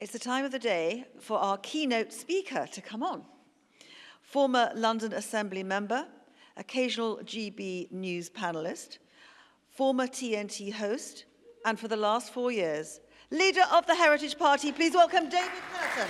It's the time of the day for our keynote speaker to come on. Former London Assembly member, occasional GB News panellist, former TNT host, and for the last 4 years, leader of the Heritage Party. Please welcome David Kurten.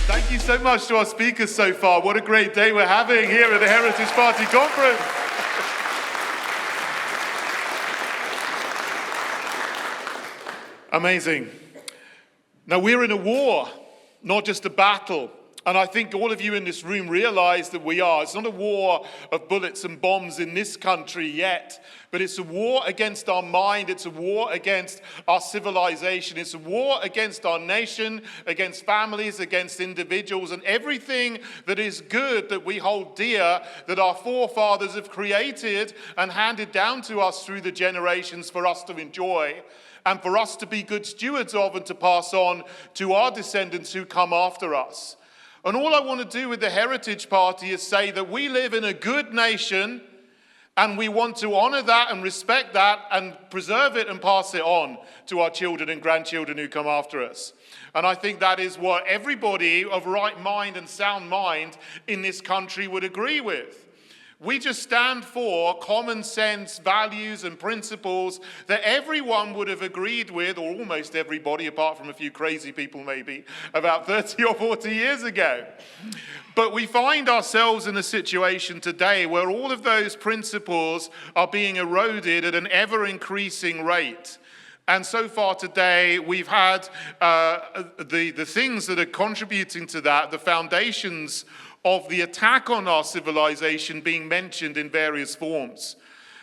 Thank you so much to our speakers so far. What a great day we're having here at the Heritage Party Conference. Amazing. Now, we're in a war, not just a battle. And I think all of you in this room realize that we are. It's not a war of bullets and bombs in this country yet, but it's a war against our mind. It's a war against our civilization. It's a war against our nation, against families, against individuals, and everything that is good that we hold dear, that our forefathers have created and handed down to us through the generations for us to enjoy, and for us to be good stewards of and to pass on to our descendants who come after us. And all I want to do with the Heritage Party is say that we live in a good nation and we want to honor that and respect that and preserve it and pass it on to our children and grandchildren who come after us. And I think that is what everybody of right mind and sound mind in this country would agree with. We just stand for common sense values and principles that everyone would have agreed with, or almost everybody, apart from a few crazy people maybe, about 30 or 40 years ago. But we find ourselves in a situation today where all of those principles are being eroded at an ever-increasing rate. And so far today, we've had the things that are contributing to that, the foundations of the attack on our civilization being mentioned in various forms.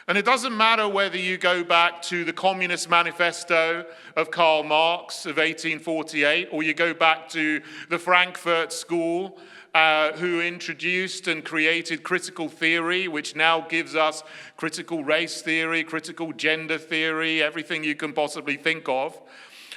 And it doesn't matter whether you go back to the Communist Manifesto of Karl Marx of 1848, or you go back to the Frankfurt School, who introduced and created critical theory, which now gives us critical race theory, critical gender theory, everything you can possibly think of.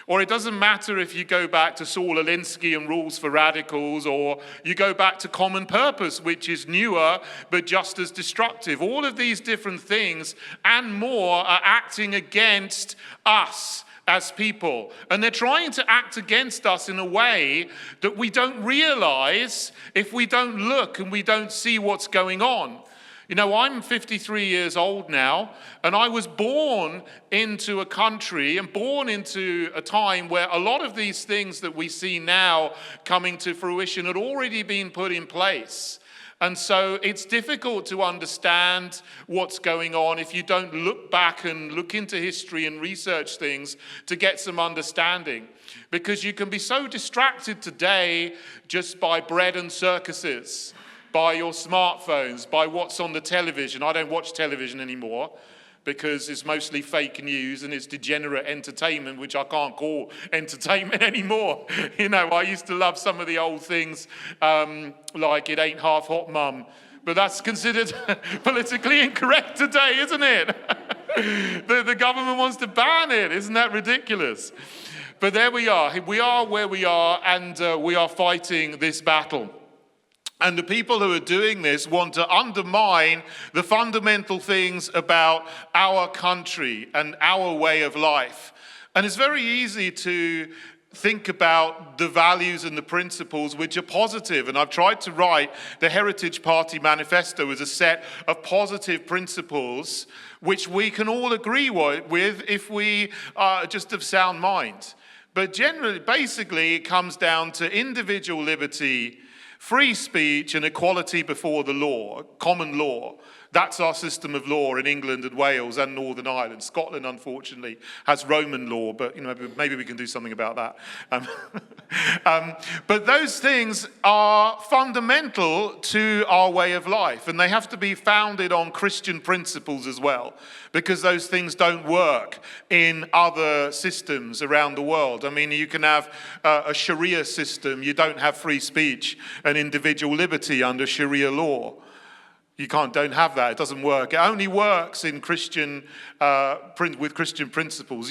Or it doesn't matter if you go back to Saul Alinsky and Rules for Radicals, or you go back to Common Purpose, which is newer but just as destructive. All of these different things and more are acting against us as people. And they're trying to act against us in a way that we don't realize if we don't look and we don't see what's going on. You know, I'm 53 years old now, and I was born into a country and born into a time where a lot of these things that we see now coming to fruition had already been put in place. And so it's difficult to understand what's going on if you don't look back and look into history and research things to get some understanding. Because you can be so distracted today just by bread and circuses, by your smartphones, by what's on the television. I don't watch television anymore because it's mostly fake news and it's degenerate entertainment, which I can't call entertainment anymore. You know, I used to love some of the old things, like It Ain't Half Hot Mum, but that's considered politically incorrect today, isn't it? The government wants to ban it. Isn't that ridiculous? But there we are. We are where we are, and we are fighting this battle. And the people who are doing this want to undermine the fundamental things about our country and our way of life. And it's very easy to think about the values and the principles which are positive. And I've tried to write the Heritage Party Manifesto as a set of positive principles which we can all agree with if we are just of sound mind. But generally, basically, it comes down to individual liberty, free speech, and equality before the law, common law. That's our system of law in England and Wales and Northern Ireland. Scotland, unfortunately, has Roman law, but maybe we can do something about that. But those things are fundamental to our way of life, and they have to be founded on Christian principles as well, because those things don't work in other systems around the world. I mean, you can have a Sharia system. You don't have free speech and individual liberty under Sharia law. You don't have that. It doesn't work. It only works in with Christian principles.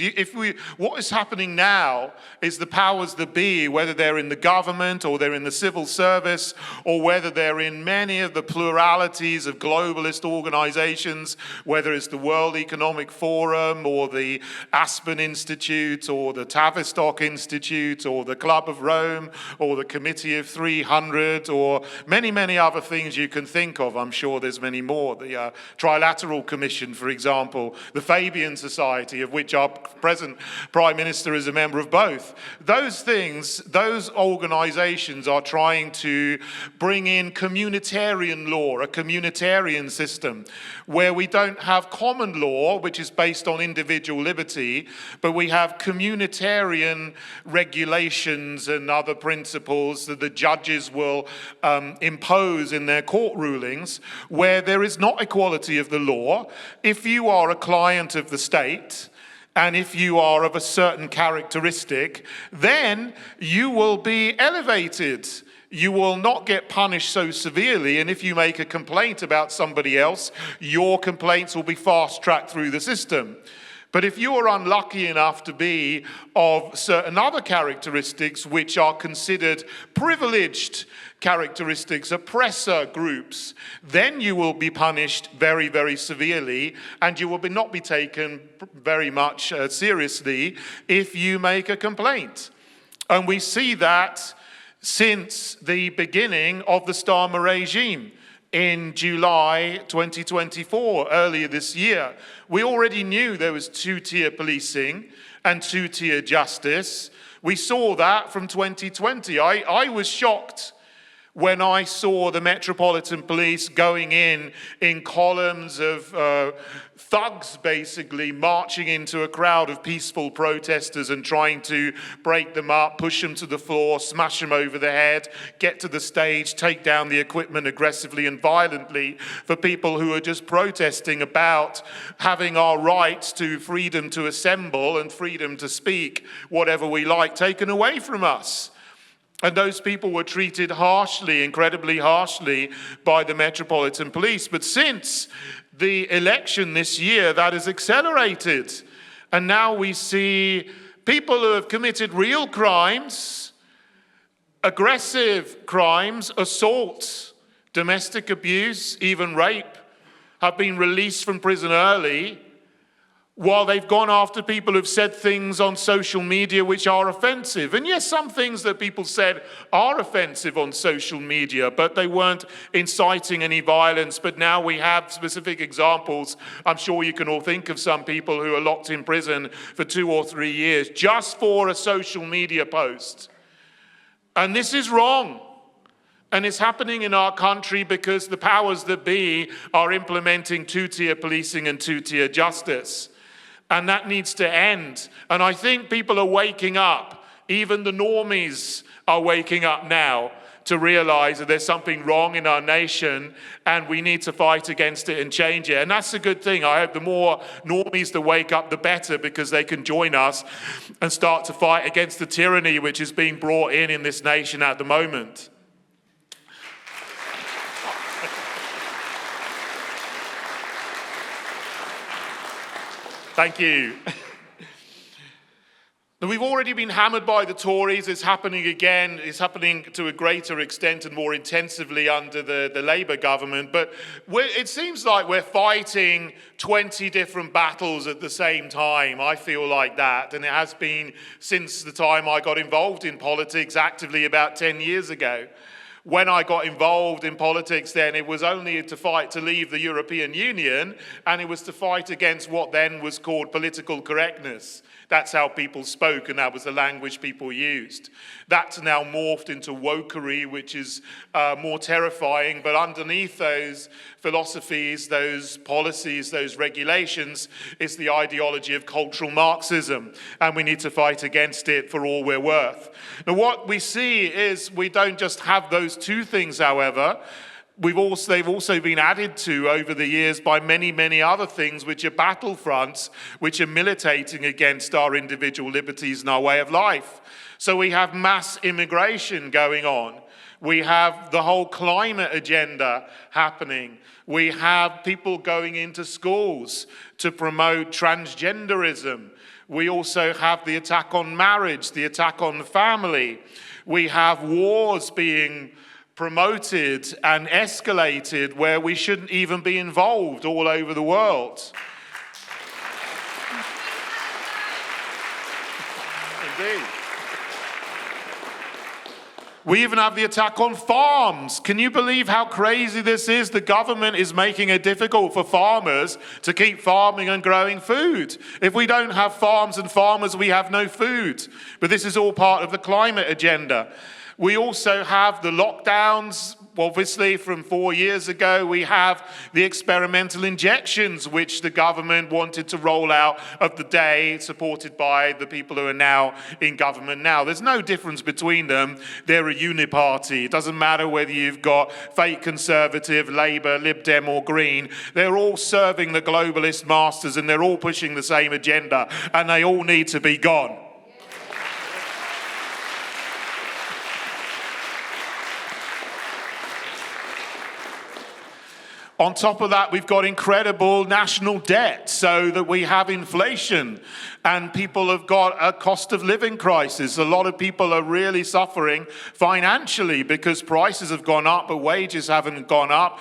What is happening now is the powers that be, whether they're in the government or they're in the civil service or whether they're in many of the pluralities of globalist organizations, whether it's the World Economic Forum or the Aspen Institute or the Tavistock Institute or the Club of Rome or the Committee of 300 or many, many other things you can think of. I'm sure there's many more. The Trilateral Commission, for example, the Fabian Society, of which our present Prime Minister is a member of both. Those things, those organizations are trying to bring in communitarian law, a communitarian system, where we don't have common law, which is based on individual liberty, but we have communitarian regulations and other principles that the judges will impose in their court rulings, where there is not equality of the law. If you are a client of the state, and if you are of a certain characteristic, then you will be elevated. You will not get punished so severely, and if you make a complaint about somebody else, your complaints will be fast-tracked through the system. But if you are unlucky enough to be of certain other characteristics which are considered privileged characteristics, oppressor groups, then you will be punished very, very severely, and you will not be taken very much seriously if you make a complaint. And we see that since the beginning of the Starmer regime. In July 2024, earlier this year, we already knew there was two-tier policing and two-tier justice. We saw that from 2020. I was shocked when I saw the Metropolitan Police going in columns of thugs, basically, marching into a crowd of peaceful protesters and trying to break them up, push them to the floor, smash them over the head, get to the stage, take down the equipment aggressively and violently for people who are just protesting about having our rights to freedom to assemble and freedom to speak whatever we like taken away from us. And those people were treated harshly, incredibly harshly, by the Metropolitan Police. But since the election this year, that has accelerated. And now we see people who have committed real crimes, aggressive crimes, assault, domestic abuse, even rape, have been released from prison early, while they've gone after people who've said things on social media which are offensive. And yes, some things that people said are offensive on social media, but they weren't inciting any violence. But now we have specific examples. I'm sure you can all think of some people who are locked in prison for 2 or 3 years just for a social media post. And this is wrong. And it's happening in our country because the powers that be are implementing two-tier policing and two-tier justice. And that needs to end. And I think people are waking up. Even the normies are waking up now to realize that there's something wrong in our nation and we need to fight against it and change it. And that's a good thing. I hope the more normies that wake up, the better, because they can join us and start to fight against the tyranny which is being brought in this nation at the moment. Thank you. Now, we've already been hammered by the Tories. It's happening again. It's happening to a greater extent and more intensively under the Labour government. But it seems like we're fighting 20 different battles at the same time. I feel like that. And it has been since the time I got involved in politics actively about 10 years ago. When I got involved in politics then, it was only to fight to leave the European Union, and it was to fight against what then was called political correctness. That's how people spoke, and that was the language people used. That's now morphed into wokery, which is more terrifying, but underneath those philosophies, those policies, those regulations, is the ideology of cultural Marxism, and we need to fight against it for all we're worth. Now, what we see is we don't just have those two things, however. They've also been added to over the years by many, many other things which are battlefronts, which are militating against our individual liberties and our way of life. So we have mass immigration going on. We have the whole climate agenda happening. We have people going into schools to promote transgenderism. We also have the attack on marriage, the attack on the family. We have wars being promoted and escalated where we shouldn't even be involved all over the world. Indeed. We even have the attack on farms. Can you believe how crazy this is? The government is making it difficult for farmers to keep farming and growing food. If we don't have farms and farmers, we have no food. But this is all part of the climate agenda. We also have the lockdowns, obviously, from 4 years ago. We have the experimental injections, which the government wanted to roll out of the day, supported by the people who are now in government now. There's no difference between them. They're a uniparty. It doesn't matter whether you've got fake Conservative, Labour, Lib Dem or Green. They're all serving the globalist masters and they're all pushing the same agenda, and they all need to be gone. On top of that, we've got incredible national debt, so that we have inflation and people have got a cost of living crisis. A lot of people are really suffering financially because prices have gone up, but wages haven't gone up.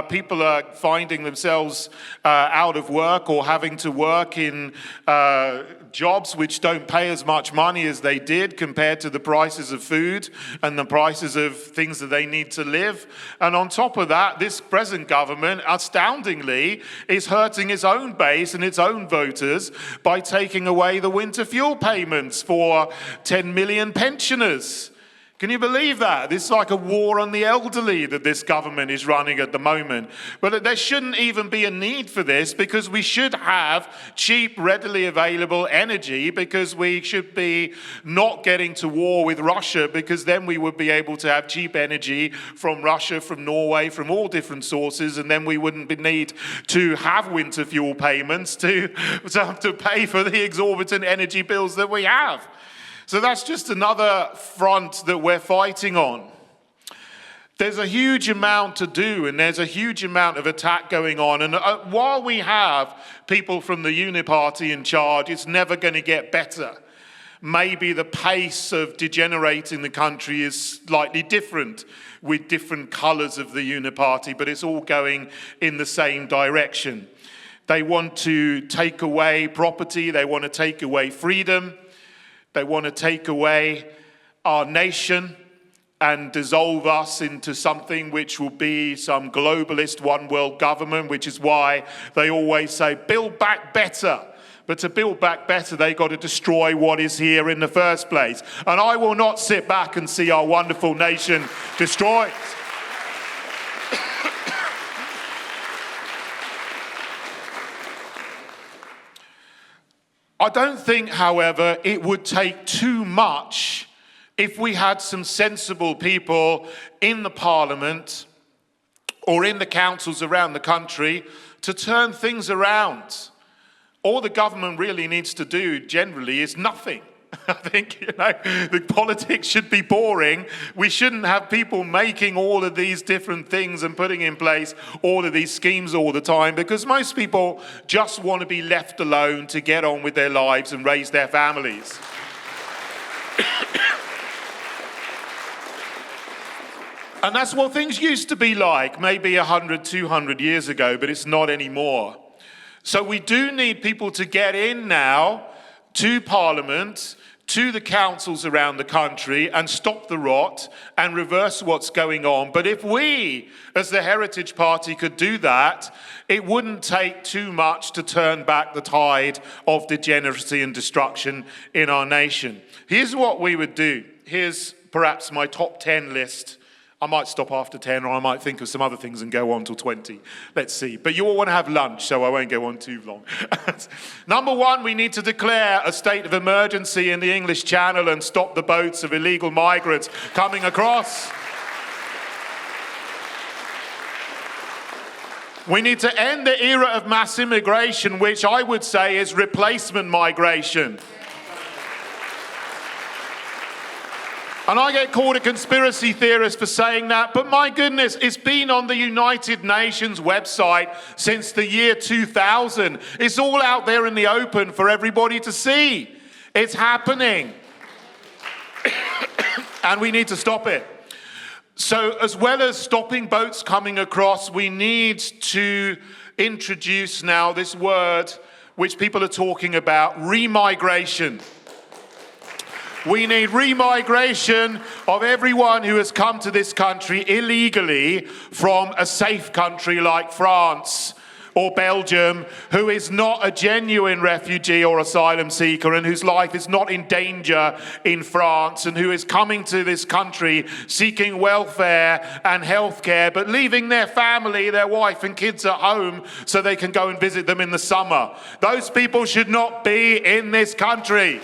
People are finding themselves out of work or having to work in jobs which don't pay as much money as they did compared to the prices of food and the prices of things that they need to live. And on top of that, this present government, astoundingly, is hurting its own base and its own voters by taking away the winter fuel payments for 10 million pensioners. Can you believe that? This is like a war on the elderly that this government is running at the moment. But there shouldn't even be a need for this, because we should have cheap, readily available energy, because we should be not getting to war with Russia, because then we would be able to have cheap energy from Russia, from Norway, from all different sources, and then we wouldn't need to have winter fuel payments to pay for the exorbitant energy bills that we have. So that's just another front that we're fighting on. There's a huge amount to do, and there's a huge amount of attack going on. And while we have people from the uniparty in charge, it's never going to get better. Maybe the pace of degenerating the country is slightly different with different colours of the uniparty, but it's all going in the same direction. They want to take away property, they want to take away freedom. They want to take away our nation and dissolve us into something which will be some globalist one world government, which is why they always say, build back better. But to build back better, they got to destroy what is here in the first place. And I will not sit back and see our wonderful nation destroyed. I don't think, however, it would take too much if we had some sensible people in the parliament or in the councils around the country to turn things around. All the government really needs to do generally is nothing. I think, the politics should be boring. We shouldn't have people making all of these different things and putting in place all of these schemes all the time, because most people just want to be left alone to get on with their lives and raise their families. And that's what things used to be like, maybe 100, 200 years ago, but it's not anymore. So we do need people to get in now to Parliament, to the councils around the country, and stop the rot and reverse what's going on. But if we, as the Heritage Party, could do that, it wouldn't take too much to turn back the tide of degeneracy and destruction in our nation. Here's what we would do. Here's perhaps my top 10 list. I might stop after 10, or I might think of some other things and go on till 20. Let's see. But you all want to have lunch, so I won't go on too long. Number one, we need to declare a state of emergency in the English Channel and stop the boats of illegal migrants coming across. We need to end the era of mass immigration, which I would say is replacement migration. And I get called a conspiracy theorist for saying that, but my goodness, it's been on the United Nations website since the year 2000. It's all out there in the open for everybody to see. It's happening. And we need to stop it. So as well as stopping boats coming across, we need to introduce now this word which people are talking about, remigration. We need remigration of everyone who has come to this country illegally from a safe country like France or Belgium, who is not a genuine refugee or asylum seeker and whose life is not in danger in France, and who is coming to this country seeking welfare and healthcare, but leaving their family, their wife and kids at home so they can go and visit them in the summer. Those people should not be in this country.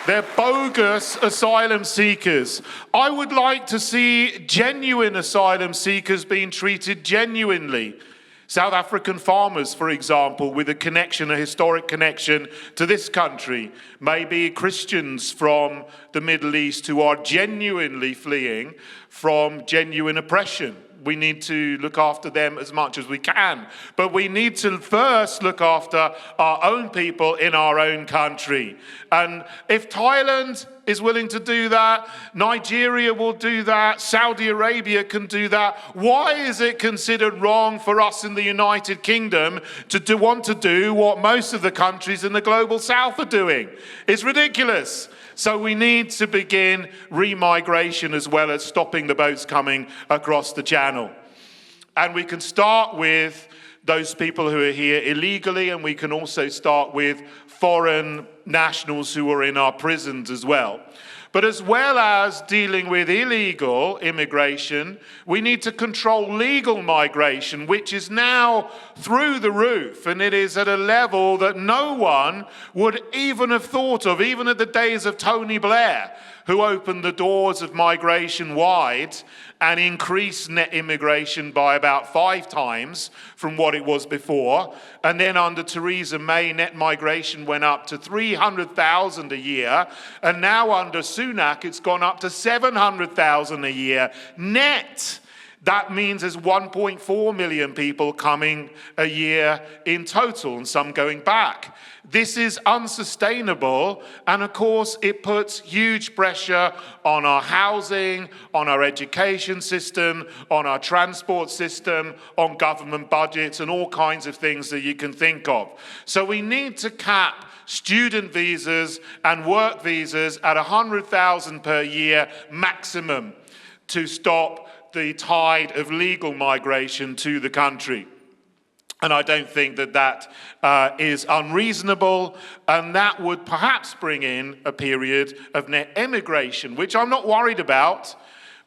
They're bogus asylum seekers. I would like to see genuine asylum seekers being treated genuinely. South African farmers, for example, with a connection, a historic connection to this country. Maybe Christians from the Middle East who are genuinely fleeing from genuine oppression. We need to look after them as much as we can. But we need to first look after our own people in our own country. And if Thailand is willing to do that, Nigeria will do that, Saudi Arabia can do that, why is it considered wrong for us in the United Kingdom to want to do what most of the countries in the global south are doing? It's ridiculous. So we need to begin remigration as well as stopping the boats coming across the channel. And we can start with those people who are here illegally, and we can also start with foreign nationals who are in our prisons as well. But as well as dealing with illegal immigration, we need to control legal migration, which is now through the roof, and it is at a level that no one would even have thought of, even at the days of Tony Blair, who opened the doors of migration wide and increased net immigration by about 5 times from what it was before. And then under Theresa May, net migration went up to 300,000 a year. And now under Sunak, it's gone up to 700,000 a year net. That means there's 1.4 million people coming a year in total, and some going back. This is unsustainable, and of course it puts huge pressure on our housing, on our education system, on our transport system, on government budgets, and all kinds of things that you can think of. So we need to cap student visas and work visas at 100,000 per year maximum to stop the tide of legal migration to the country. And I don't think that that is unreasonable, and that would perhaps bring in a period of net emigration, which I'm not worried about,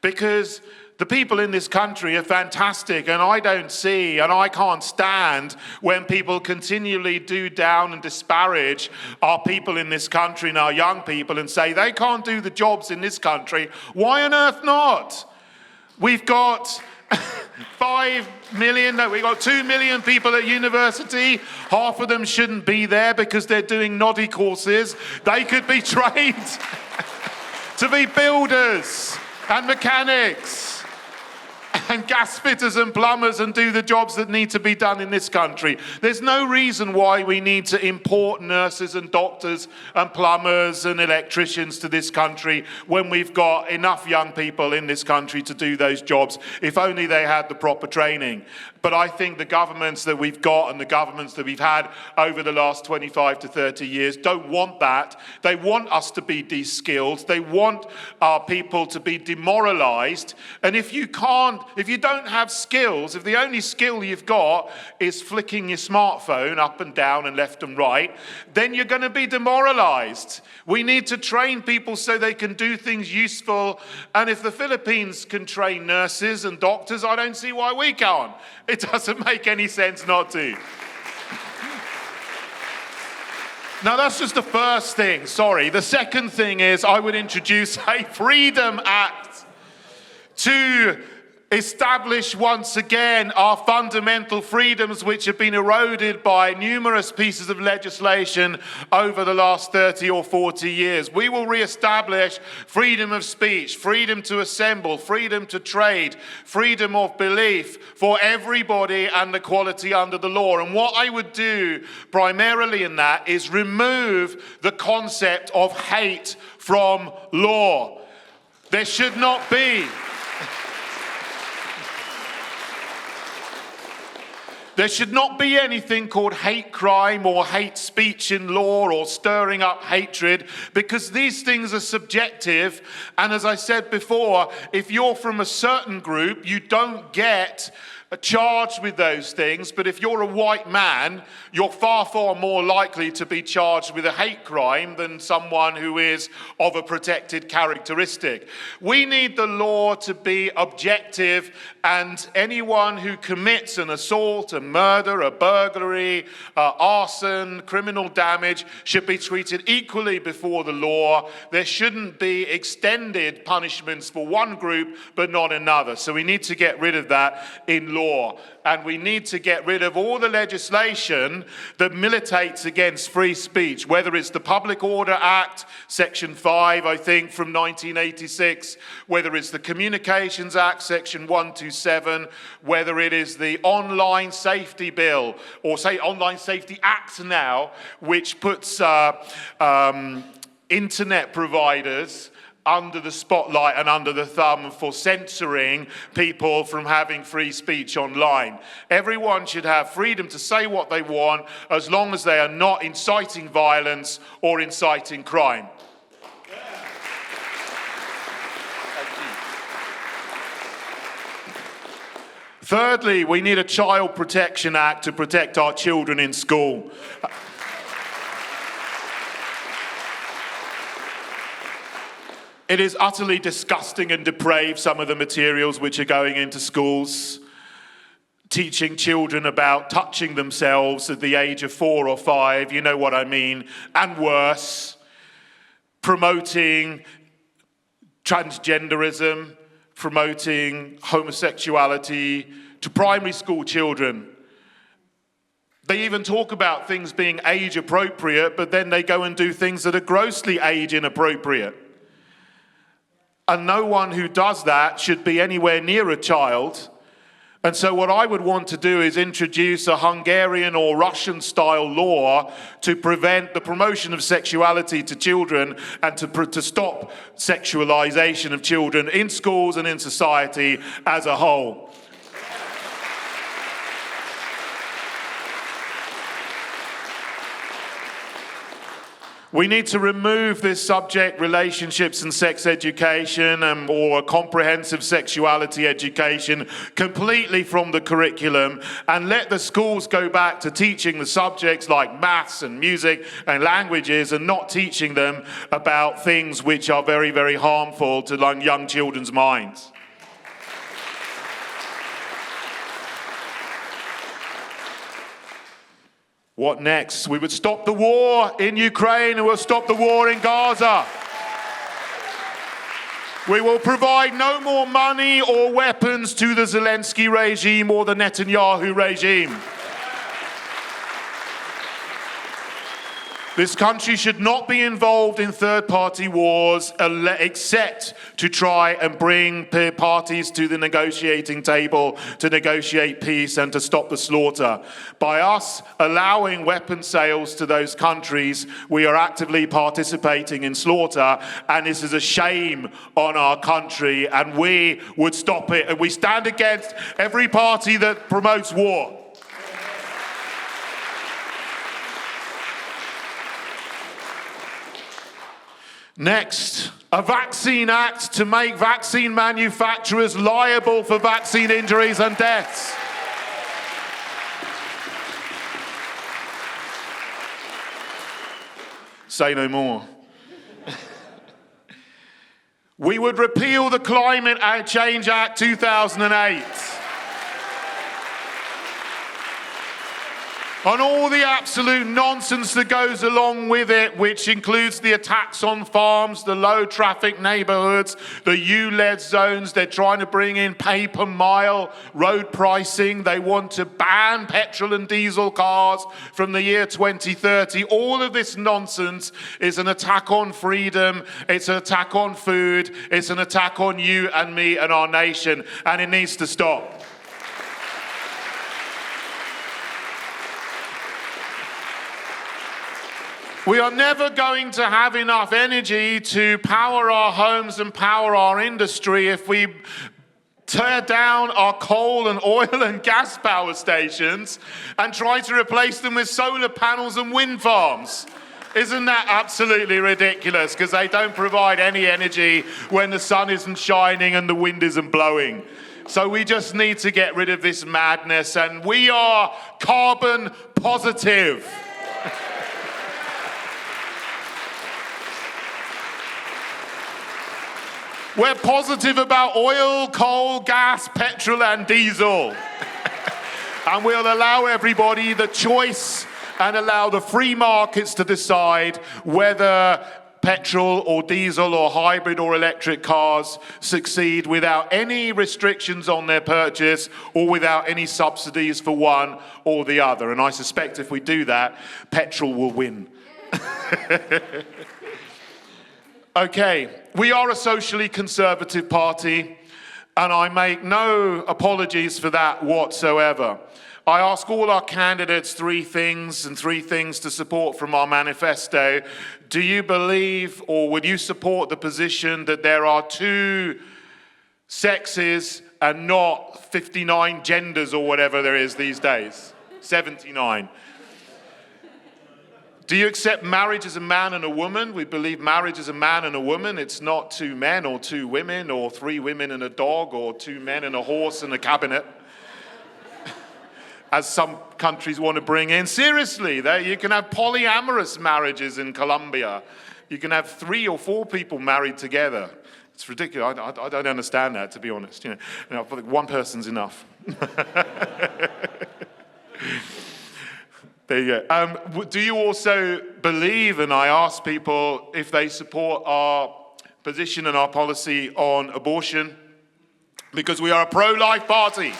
because the people in this country are fantastic, and I don't see, and I can't stand when people continually do down and disparage our people in this country and our young people and say they can't do the jobs in this country. Why on earth not? We've got 5 million, no, we've got 2 million people at university. Half of them shouldn't be there because they're doing noddy courses. They could be trained to be builders and mechanics and gas fitters and plumbers and do the jobs that need to be done in this country. There's no reason why we need to import nurses and doctors and plumbers and electricians to this country when we've got enough young people in this country to do those jobs, if only they had the proper training. But I think the governments that we've got and the governments that we've had over the last 25 to 30 years don't want that. They want us to be de-skilled. They want our people to be demoralized. And if you don't have skills, if the only skill you've got is flicking your smartphone up and down and left and right, then you're going to be demoralized. We need to train people so they can do things useful. And if the Philippines can train nurses and doctors, I don't see why we can't. It doesn't make any sense not to. Now, that's just the first thing, sorry. The second thing is I would introduce a Freedom Act to establish once again our fundamental freedoms which have been eroded by numerous pieces of legislation over the last 30 or 40 years. We will re-establish freedom of speech, freedom to assemble, freedom to trade, freedom of belief for everybody and equality under the law. And what I would do primarily in that is remove the concept of hate from law. There should not be. There should not be anything called hate crime or hate speech in law or stirring up hatred, because these things are subjective. And as I said before, if you're from a certain group, you don't get charged with those things. But if you're a white man, you're far, far more likely to be charged with a hate crime than someone who is of a protected characteristic. We need the law to be objective, and anyone who commits an assault, a murder, a burglary, arson, criminal damage should be treated equally before the law. There shouldn't be extended punishments for one group but not another. So we need to get rid of that in law. And we need to get rid of all the legislation that militates against free speech, whether it's the Public Order Act, Section 5, I think, from 1986, whether it's the Communications Act, Section 127, whether it is the Online Safety Bill, or say Online Safety Act now, which puts internet providers under the spotlight and under the thumb for censoring people from having free speech online. Everyone should have freedom to say what they want as long as they are not inciting violence or inciting crime. Thirdly, we need a Child Protection Act to protect our children in school. It is utterly disgusting and depraved, some of the materials which are going into schools, teaching children about touching themselves at the age of 4 or 5, you know what I mean, and worse, promoting transgenderism, promoting homosexuality to primary school children. They even talk about things being age appropriate, but then they go and do things that are grossly age inappropriate. And no one who does that should be anywhere near a child. And so what I would want to do is introduce a Hungarian or Russian-style law to prevent the promotion of sexuality to children and to stop sexualization of children in schools and in society as a whole. We need to remove this subject, relationships and sex education, or a comprehensive sexuality education, completely from the curriculum, and let the schools go back to teaching the subjects like maths and music and languages, and not teaching them about things which are very, very harmful to young children's minds. What next? We would stop the war in Ukraine, and we'll stop the war in Gaza. We will provide no more money or weapons to the Zelensky regime or the Netanyahu regime. This country should not be involved in third-party wars except to try and bring parties to the negotiating table to negotiate peace and to stop the slaughter. By us allowing weapon sales to those countries, we are actively participating in slaughter, and this is a shame on our country, and we would stop it. And we stand against every party that promotes war. Next, a vaccine act to make vaccine manufacturers liable for vaccine injuries and deaths. Say no more. We would repeal the Climate Change Act 2008. and all the absolute nonsense that goes along with it, which includes the attacks on farms, the low traffic neighborhoods, the U-led zones. They're trying to bring in pay-per-mile road pricing. They want to ban petrol and diesel cars from the year 2030. All of this nonsense is an attack on freedom. It's an attack on food. It's an attack on you and me and our nation, and it needs to stop. We are never going to have enough energy to power our homes and power our industry if we tear down our coal and oil and gas power stations and try to replace them with solar panels and wind farms. Isn't that absolutely ridiculous? Because they don't provide any energy when the sun isn't shining and the wind isn't blowing. So we just need to get rid of this madness, and we are carbon positive. We're positive about oil, coal, gas, petrol, and diesel. And we'll allow everybody the choice and allow the free markets to decide whether petrol or diesel or hybrid or electric cars succeed without any restrictions on their purchase or without any subsidies for one or the other. And I suspect if we do that, petrol will win. Okay, we are a socially conservative party, and I make no apologies for that whatsoever. I ask all our candidates three things to support from our manifesto. Do you believe, or would you support the position that there are two sexes and not 59 genders or whatever there is these days? 79. Do you accept marriage as a man and a woman? We believe marriage is a man and a woman. It's not two men or two women or three women and a dog or two men and a horse and a cabinet, as some countries want to bring in. Seriously, you can have polyamorous marriages in Colombia. You can have 3 or 4 people married together. It's ridiculous. I don't understand that, to be honest. I think one person's enough. There you go. Do you also believe, and I ask people if they support our position and our policy on abortion, because we are a pro-life party.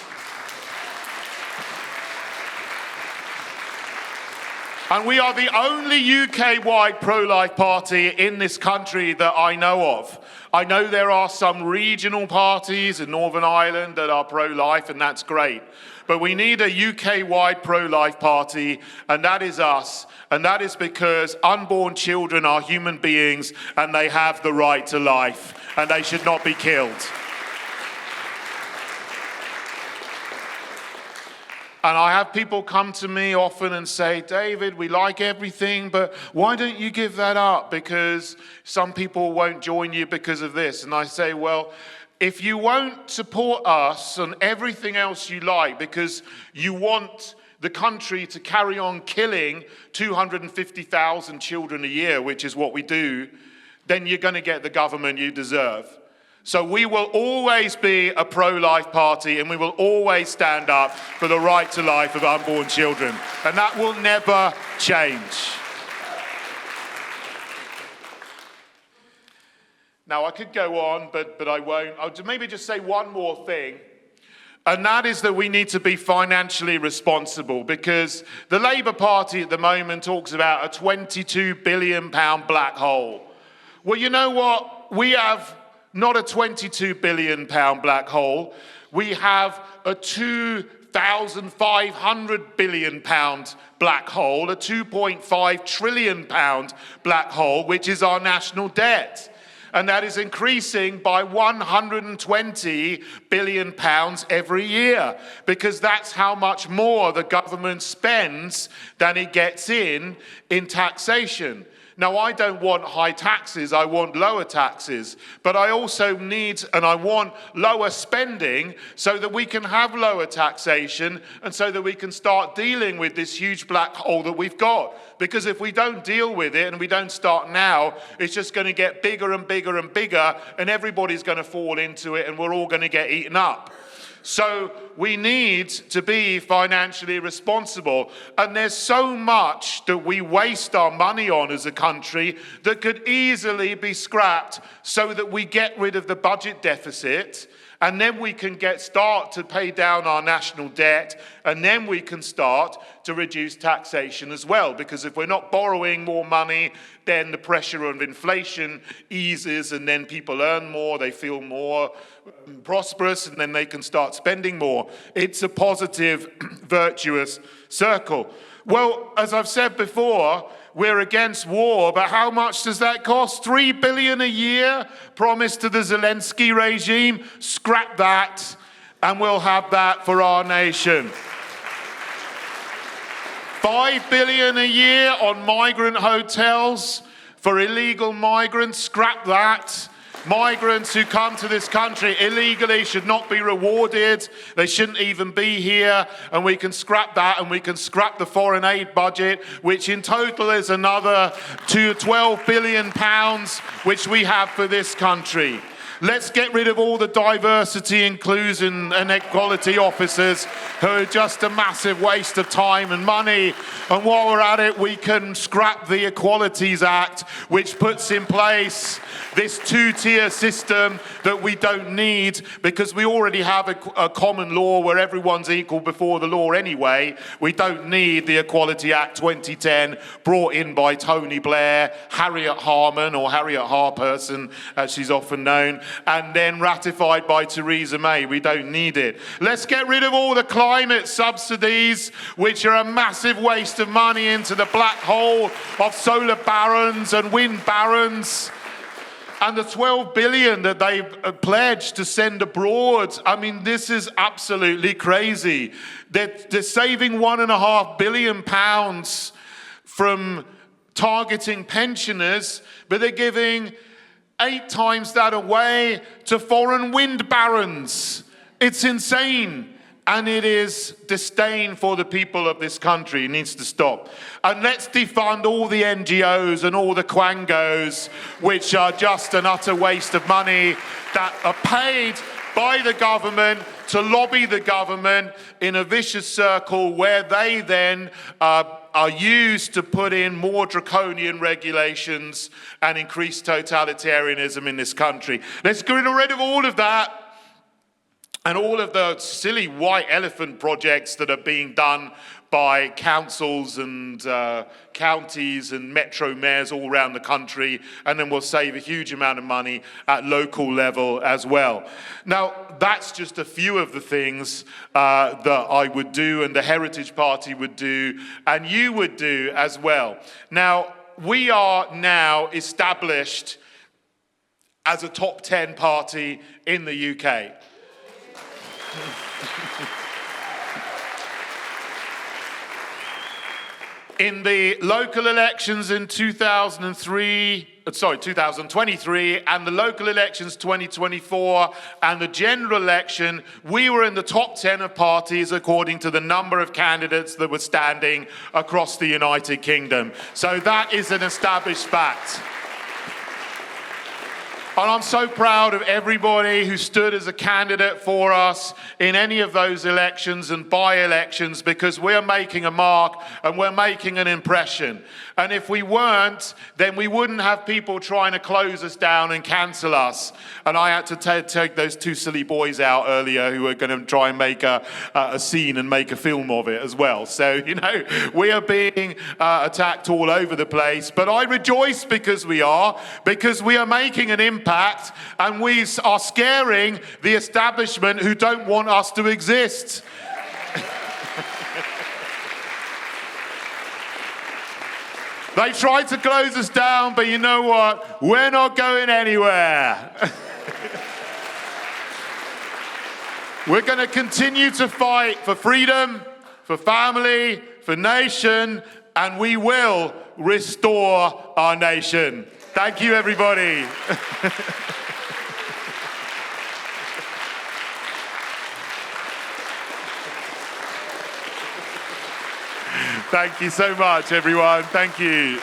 And we are the only UK-wide pro-life party in this country that I know of. I know there are some regional parties in Northern Ireland that are pro-life, and that's great. But we need a UK-wide pro-life party, and that is us. And that is because unborn children are human beings, and they have the right to life, and they should not be killed. And I have people come to me often and say, David, we like everything, but why don't you give that up? Because some people won't join you because of this. And I say, well, if you won't support us on everything else you like because you want the country to carry on killing 250,000 children a year, which is what we do, then you're going to get the government you deserve. So we will always be a pro-life party, and we will always stand up for the right to life of unborn children. And that will never change. Now, I could go on, but I won't. I'll maybe just say one more thing. And that is that we need to be financially responsible, because the Labour Party at the moment talks about a £22 billion black hole. Well, you know what? We have not a £22 billion black hole. We have a £2,500 billion black hole, a £2.5 trillion black hole, which is our national debt. And that is increasing by £120 billion every year, because that's how much more the government spends than it gets in taxation. Now, I don't want high taxes, I want lower taxes, but I also need and I want lower spending so that we can have lower taxation and so that we can start dealing with this huge black hole that we've got. Because if we don't deal with it and we don't start now, it's just going to get bigger and bigger and bigger, and everybody's going to fall into it and we're all going to get eaten up. So we need to be financially responsible. And there's so much that we waste our money on as a country that could easily be scrapped so that we get rid of the budget deficit, and then we can start to pay down our national debt, and then we can start to reduce taxation as well. Because if we're not borrowing more money, then the pressure of inflation eases, and then people earn more, they feel more prosperous, and then they can start spending more. It's a positive, virtuous circle. Well, as I've said before, we're against war, but how much does that cost? $3 billion a year promised to the Zelensky regime. Scrap that, and we'll have that for our nation. $5 billion a year on migrant hotels for illegal migrants. Scrap that. Migrants who come to this country illegally should not be rewarded. They shouldn't even be here. And we can scrap that, and we can scrap the foreign aid budget, which in total is another £12 billion, which we have for this country. Let's get rid of all the diversity, inclusion and equality officers who are just a massive waste of time and money. And while we're at it, we can scrap the Equalities Act, which puts in place this two-tier system that we don't need, because we already have a common law where everyone's equal before the law anyway. We don't need the Equality Act 2010 brought in by Tony Blair, Harriet Harman, or Harriet Harperson, as she's often known, and then ratified by Theresa May. We don't need it. Let's get rid of all the climate subsidies, which are a massive waste of money into the black hole of solar barons and wind barons. And the 12 billion that they've pledged to send abroad, I mean, this is absolutely crazy. They're saving £1.5 billion from targeting pensioners, but they're giving 8 times that away to foreign wind barons. It's insane. And it is disdain for the people of this country. It needs to stop. And let's defund all the NGOs and all the quangos, which are just an utter waste of money, that are paid by the government to lobby the government in a vicious circle, where they then are used to put in more draconian regulations and increase totalitarianism in this country. Let's get rid of all of that. And all of the silly white elephant projects that are being done by councils and counties and metro mayors all around the country, and then we'll save a huge amount of money at local level as well. Now, that's just a few of the things that I would do, and the Heritage Party would do, and you would do as well. Now, we are now established as a top 10 party in the UK. In the local elections in 2023, and the local elections 2024, and the general election, we were in the top 10 of parties according to the number of candidates that were standing across the United Kingdom. So that is an established fact. And I'm so proud of everybody who stood as a candidate for us in any of those elections and by-elections, because we're making a mark and we're making an impression. And if we weren't, then we wouldn't have people trying to close us down and cancel us. And I had to take those 2 silly boys out earlier who were going to try and make a scene and make a film of it as well. So, you know, we are being attacked all over the place. But I rejoice because we are making an impact, and we are scaring the establishment who don't want us to exist. They tried to close us down, but you know what? We're not going anywhere. We're going to continue to fight for freedom, for family, for nation, and we will restore our nation. Thank you, everybody. Thank you so much, everyone. Thank you.